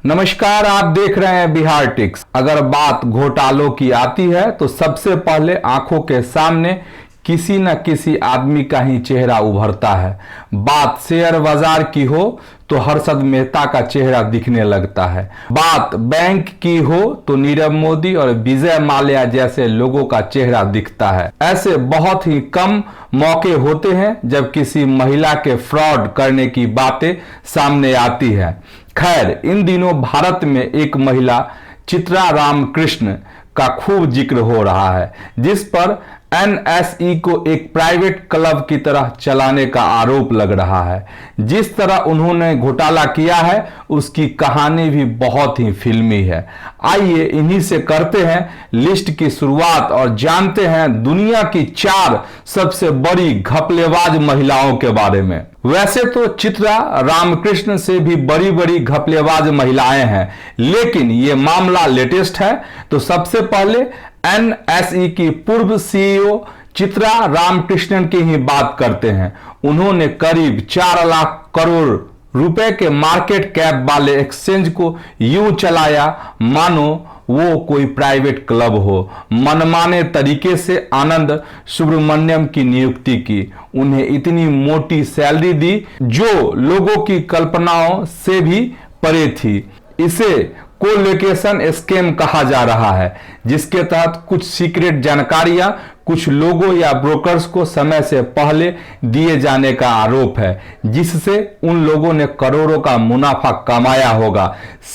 नमस्कार, आप देख रहे हैं बिहार टिक्स। अगर बात घोटालों की आती है तो सबसे पहले आंखों के सामने किसी न किसी आदमी का ही चेहरा उभरता है। बात शेयर बाजार की हो तो हर्षद मेहता का चेहरा दिखने लगता है। बात बैंक की हो तो नीरव मोदी और विजय माल्या जैसे लोगों का चेहरा दिखता है। ऐसे बहुत ही कम मौके होते हैं जब किसी महिला के फ्रॉड करने की बातें सामने आती है। खैर, इन दिनों भारत में एक महिला चित्रा रामकृष्ण का खूब जिक्र हो रहा है, जिस पर एनएसई को एक प्राइवेट क्लब की तरह चलाने का आरोप लग रहा है। जिस तरह उन्होंने घोटाला किया है उसकी कहानी भी बहुत ही फिल्मी है। आइए इन्हीं से करते हैं लिस्ट की शुरुआत और जानते हैं दुनिया की 4 सबसे बड़ी घपलेबाज महिलाओं के बारे में। वैसे तो चित्रा रामकृष्ण से भी बड़ी बड़ी घपलेबाज महिलाएं हैं, लेकिन ये मामला लेटेस्ट है। तो सबसे पहले एनएसई की पूर्व सीईओ चित्रा रामकृष्णन की ही बात करते हैं। उन्होंने करीब 4 लाख करोड़ रुपए के मार्केट कैप वाले एक्सचेंज को यूं चलाया मानो वो कोई प्राइवेट क्लब हो। मनमाने तरीके से आनंद सुब्रमण्यम की नियुक्ति की, उन्हें इतनी मोटी सैलरी दी जो लोगों की कल्पनाओं से भी परे थी। इसे कोलोकेशन स्कैम कहा जा रहा है, जिसके तहत कुछ सीक्रेट जानकारियां कुछ लोगों या ब्रोकर्स को समय से पहले दिए जाने का आरोप है, जिससे उन लोगों ने करोड़ों का मुनाफा कमाया होगा।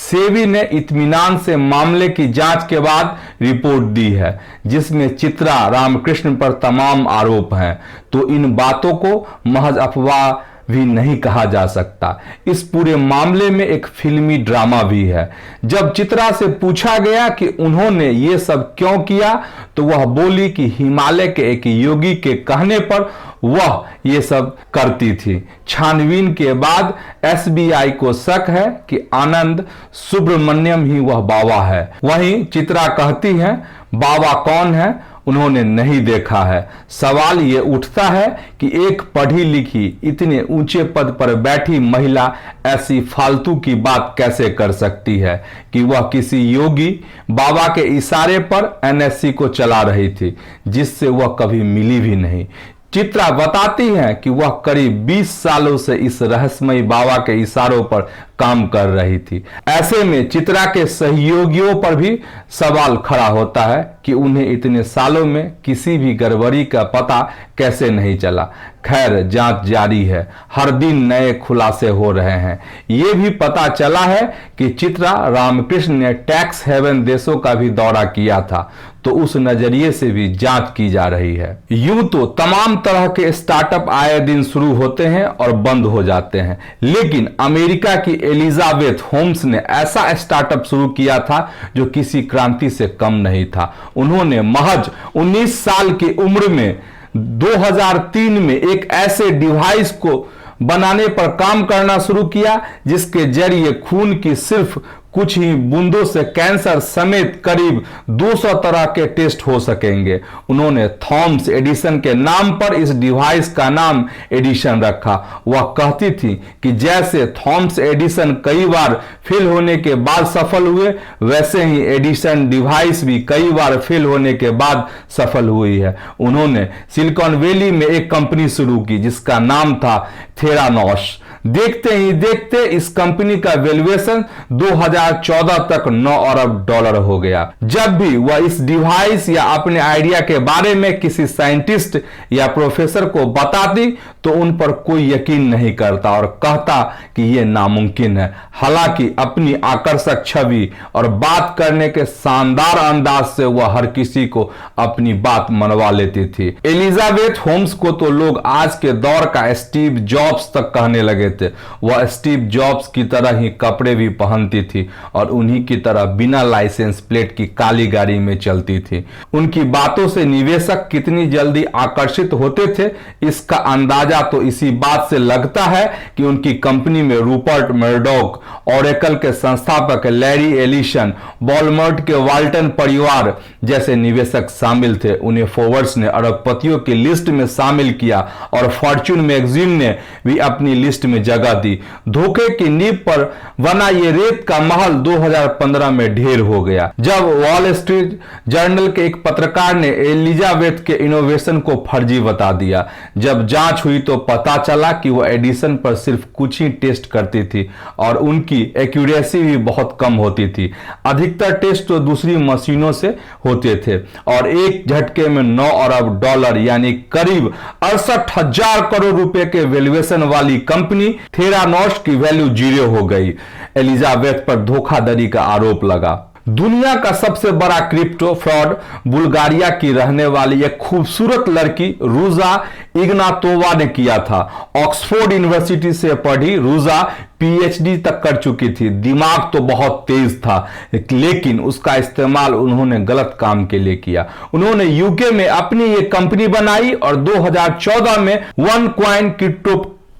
सेबी ने इत्मीनान से मामले की जांच के बाद रिपोर्ट दी है, जिसमें चित्रा रामकृष्ण पर तमाम आरोप हैं। तो इन बातों को महज अफवाह भी नहीं कहा जा सकता। इस पूरे मामले में एक फिल्मी ड्रामा भी है। जब चित्रा से पूछा गया कि उन्होंने ये सब क्यों किया तो वह बोली कि हिमालय के एक योगी के कहने पर वह ये सब करती थी। छानबीन के बाद एसबीआई को शक है कि आनंद सुब्रमण्यम ही वह बाबा है। वहीं चित्रा कहती हैं बाबा कौन है उन्होंने नहीं देखा है। सवाल ये उठता है कि एक पढ़ी लिखी इतने ऊंचे पद पर बैठी महिला ऐसी फालतू की बात कैसे कर सकती है कि वह किसी योगी बाबा के इशारे पर एनएसई को चला रही थी, जिससे वह कभी मिली भी नहीं। चित्रा बताती हैं कि वह करीब 20 सालों से इस रहस्यमयी बाबा के इशारों पर काम कर रही थी। ऐसे में चित्रा के सहयोगियों पर भी सवाल खड़ा होता है कि उन्हें इतने सालों में किसी भी गड़बड़ी का पता कैसे नहीं चला। खैर, जांच जारी है, हर दिन नए खुलासे हो रहे हैं। ये भी पता चला है कि चित्रा रामकृष्ण ने टैक्स हेवन देशों का भी दौरा किया था, तो उस नजरिए से भी जांच की जा रही है। यूं तो तमाम तरह के स्टार्टअप आए दिन शुरू होते हैं और बंद हो जाते हैं, लेकिन अमेरिका की एलिजाबेथ होम्स ने ऐसा स्टार्टअप शुरू किया था जो किसी क्रांति से कम नहीं था। उन्होंने महज 19 साल की उम्र में 2003 में एक ऐसे डिवाइस को बनाने पर काम करना शुरू किया जिसके जरिए खून की सिर्फ कुछ ही बूंदों से कैंसर समेत करीब 200 तरह के टेस्ट हो सकेंगे। उन्होंने थॉमस एडिसन के नाम पर इस डिवाइस का नाम एडिसन रखा। वह कहती थी कि जैसे थॉमस एडिसन कई बार फेल होने के बाद सफल हुए, वैसे ही एडिसन डिवाइस भी कई बार फेल होने के बाद सफल हुई है। उन्होंने सिलिकॉन वैली में एक कंपनी शुरू की जिसका नाम था थेरानोस। देखते ही देखते इस कंपनी का वैल्यूएशन 2014 तक 9 अरब डॉलर हो गया। जब भी वह इस डिवाइस या अपने आइडिया के बारे में किसी साइंटिस्ट या प्रोफेसर को बताती तो उन पर कोई यकीन नहीं करता और कहता कि यह नामुमकिन है। हालांकि अपनी आकर्षक छवि और बात करने के शानदार अंदाज से वह हर किसी को अपनी बात मनवा लेती थी। एलिजाबेथ होम्स को तो लोग आज के दौर का स्टीव जॉब्स तक कहने लगे थे। वह स्टीव जॉब्स की तरह ही कपड़े भी पहनती थी और उन्हीं की तरह बिना लाइसेंस प्लेट की काली गाड़ी में चलती थी। उनकी बातों से निवेशक कितनी जल्दी आकर्षित होते थे इसका अंदाजा तो इसी बात से लगता है कि उनकी कंपनी में रूपर्ट मर्डॉक, ओरेकल के संस्थापक लैरी एलिसन, वॉलमार्ट के वाल्टन परिवार जैसे निवेशक शामिल थे। उन्हें फोर्ब्स ने अरबपतियों की लिस्ट में शामिल किया और फॉर्च्यून मैगजीन ने भी अपनी लिस्ट में में जगह दी। धोखे की नींव पर बना ये रेत का महल 2015 में ढेर हो गया, जब वॉल स्ट्रीट जर्नल के एक पत्रकार ने एलिजाबेथ के इनोवेशन को फर्जी बता दिया। जब जांच हुई तो पता चला कि वह एडिसन पर सिर्फ कुछ ही टेस्ट करती थी और उनकी एक्यूरेसी भी बहुत कम होती थी। अधिकतर टेस्ट तो दूसरी मशीनों से होते थे और एक झटके में 9 अरब डॉलर यानी करीब 68,000 करोड़ रुपए के वैल्यूएशन वाली कंपनी थेरानोस की वैल्यू 0 हो गई। एलिजाबेथ पर धोखाधड़ी का आरोप लगा। दुनिया का सबसे बड़ा क्रिप्टो फ्रॉड बुल्गारिया की रहने वाली एक खूबसूरत लड़की रूजा इग्नातोवा ने किया था। ऑक्सफोर्ड यूनिवर्सिटी से पढ़ी रूजा पीएचडी तक कर चुकी थी। दिमाग तो बहुत तेज था, लेकिन उसका इस्तेमाल उन्होंने गलत काम के लिए किया। उन्होंने यूके में अपनी ये कंपनी बनाई और 2014 में OneCoin क्रिप्टो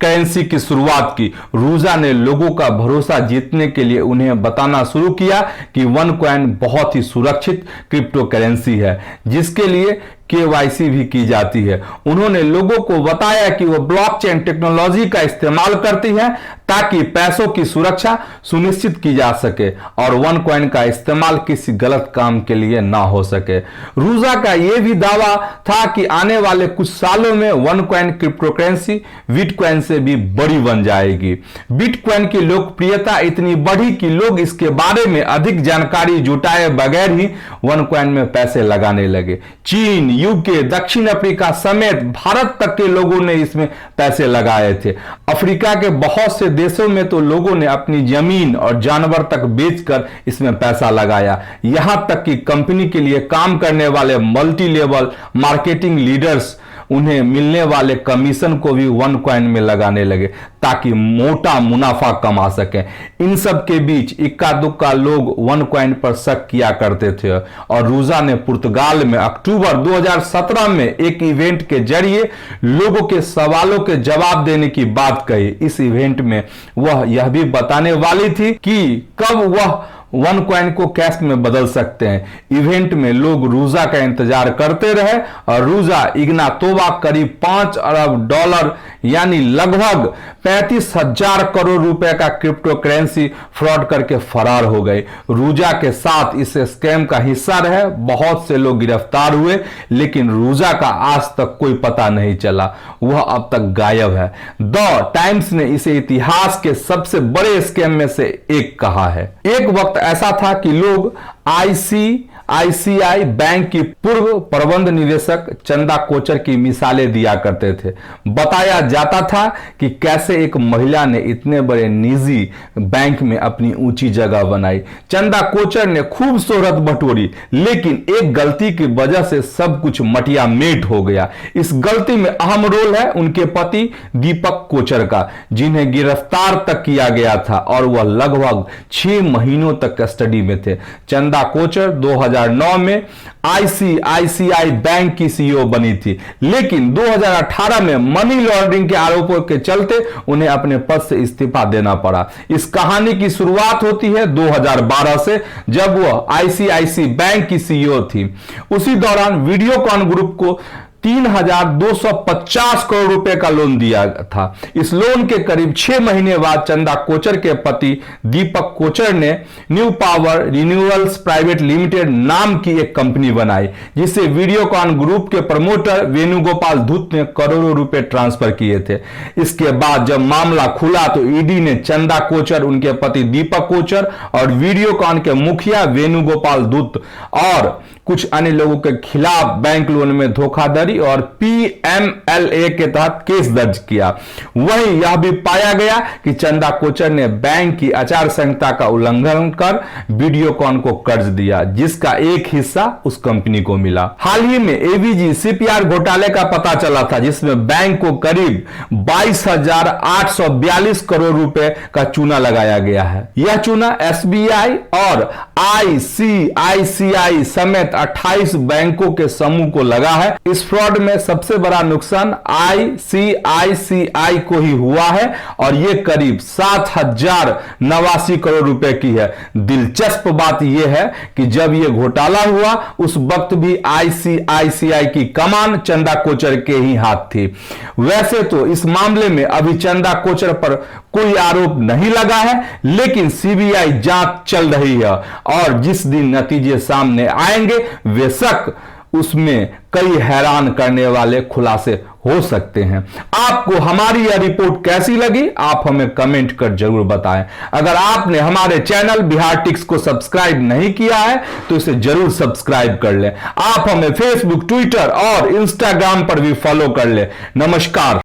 करेंसी की शुरुआत की। रूजा ने लोगों का भरोसा जीतने के लिए उन्हें बताना शुरू किया कि OneCoin बहुत ही सुरक्षित क्रिप्टो करेंसी है जिसके लिए KYC भी की जाती है। उन्होंने लोगों को बताया कि वह ब्लॉकचेन टेक्नोलॉजी का इस्तेमाल करती है ताकि पैसों की सुरक्षा सुनिश्चित की जा सके और OneCoin का इस्तेमाल किसी गलत काम के लिए ना हो सके। रूजा का यह भी दावा था कि आने वाले कुछ सालों में OneCoin क्रिप्टो करेंसी बिटकॉइन से भी बड़ी बन जाएगी। बिटकॉइन की लोकप्रियता इतनी बढ़ी कि लोग इसके बारे में अधिक जानकारी जुटाए बगैर ही OneCoin में पैसे लगाने लगे। चीन, यूके, दक्षिण अफ्रीका समेत भारत तक के लोगों ने इसमें पैसे लगाए थे। अफ्रीका के बहुत से देशों में तो लोगों ने अपनी जमीन और जानवर तक बेचकर इसमें पैसा लगाया। यहां तक कि कंपनी के लिए काम करने वाले मल्टी लेवल मार्केटिंग लीडर्स उन्हें मिलने वाले कमीशन को भी OneCoin में लगाने लगे ताकि मोटा मुनाफा कमा सकें। इन सब के बीच इक्का दुक्का लोग OneCoin पर शक किया करते थे और रूजा ने पुर्तगाल में अक्टूबर 2017 में एक इवेंट के जरिए लोगों के सवालों के जवाब देने की बात कही। इस इवेंट में वह यह भी बताने वाली थी कि कब वह OneCoin को कैश में बदल सकते हैं। इवेंट में लोग रूजा का इंतजार करते रहे और रूजा इग्नातोवा करीब 5 अरब डॉलर यानी लगभग 35,000 करोड़ रुपए का क्रिप्टो करेंसी फ्रॉड करके फरार हो गए। रूजा के साथ इस स्कैम का हिस्सा रहे बहुत से लोग गिरफ्तार हुए, लेकिन रूजा का आज तक कोई पता नहीं चला। वह अब तक गायब है। द टाइम्स ने इसे इतिहास के सबसे बड़े स्कैम में से एक कहा है। एक वक्त ऐसा था कि लोग आईसीआईसीआई बैंक की पूर्व प्रबंध निदेशक चंदा कोचर की मिसालें दिया करते थे। बताया जाता था कि कैसे एक महिला ने इतने बड़े निजी बैंक में अपनी ऊंची जगह बनाई। चंदा कोचर ने खूब शोहरत बटोरी, लेकिन एक गलती की वजह से सब कुछ मटिया मेट हो गया। इस गलती में अहम रोल है उनके पति दीपक कोचर का, जिन्हें गिरफ्तार तक किया गया था और वह लगभग 6 महीनों तक कस्टडी में थे। चंदा कोचर 2009 में आईसीआईसीआई बैंक की सीईओ बनी थी, लेकिन 2018 में मनी लॉन्ड्रिंग के आरोपों के चलते उन्हें अपने पद से इस्तीफा देना पड़ा। इस कहानी की शुरुआत होती है 2012 से, जब वह आईसीआईसीआई बैंक की सीईओ थी। उसी दौरान वीडियोकॉन ग्रुप को 3,250 करोड़ रुपए का लोन दिया था। इस लोन के करीब 6 महीने बाद चंदा कोचर के पति दीपक कोचर ने new power renewals private limited नाम की एक कंपनी बनाई, जिसे वीडियोकॉन ग्रुप के प्रमोटर वेणुगोपाल धूत ने करोड़ों रुपए ट्रांसफर किए थे। इसके बाद जब मामला खुला तो ईडी ने चंदा कोचर, उनके पति दीपक कोचर और वीडियोकॉन के मुखिया वेणुगोपाल धूत और कुछ अन्य लोगों के खिलाफ बैंक लोन में धोखाधड़ी और पीएमएलए के तहत केस दर्ज किया। वहीं यह भी पाया गया कि चंदा कोचर ने बैंक की आचार संहिता का उल्लंघन कर वीडियोकॉन को कर्ज दिया, जिसका एक हिस्सा उस कंपनी को मिला। हाल ही में एवीजी सीपीआर घोटाले का पता चला था, जिसमें बैंक को करीब 22,842 करोड़ रुपए का चूना लगाया गया है। यह चूना एसबीआई और आईसीआईसीआई समेत 28 बैंकों के समूह को लगा है। इस फ्रॉड में सबसे बड़ा नुकसान ICICI को ही हुआ है और यह करीब 7,089 करोड़ रुपए की है। दिलचस्प बात यह है कि जब यह घोटाला हुआ उस वक्त भी ICICI की कमान चंदा कोचर के ही हाथ थी। वैसे तो इस मामले में अभी चंदा कोचर पर कोई आरोप नहीं लगा है, लेकिन सीबीआई जांच चल रही है और जिस दिन नतीजे सामने आएंगे बेशक उसमें कई हैरान करने वाले खुलासे हो सकते हैं। आपको हमारी यह रिपोर्ट कैसी लगी आप हमें कमेंट कर जरूर बताएं। अगर आपने हमारे चैनल बिहार टिक्स को सब्सक्राइब नहीं किया है तो इसे जरूर सब्सक्राइब कर लें। आप हमें फेसबुक, ट्विटर और इंस्टाग्राम पर भी फॉलो कर लें। नमस्कार।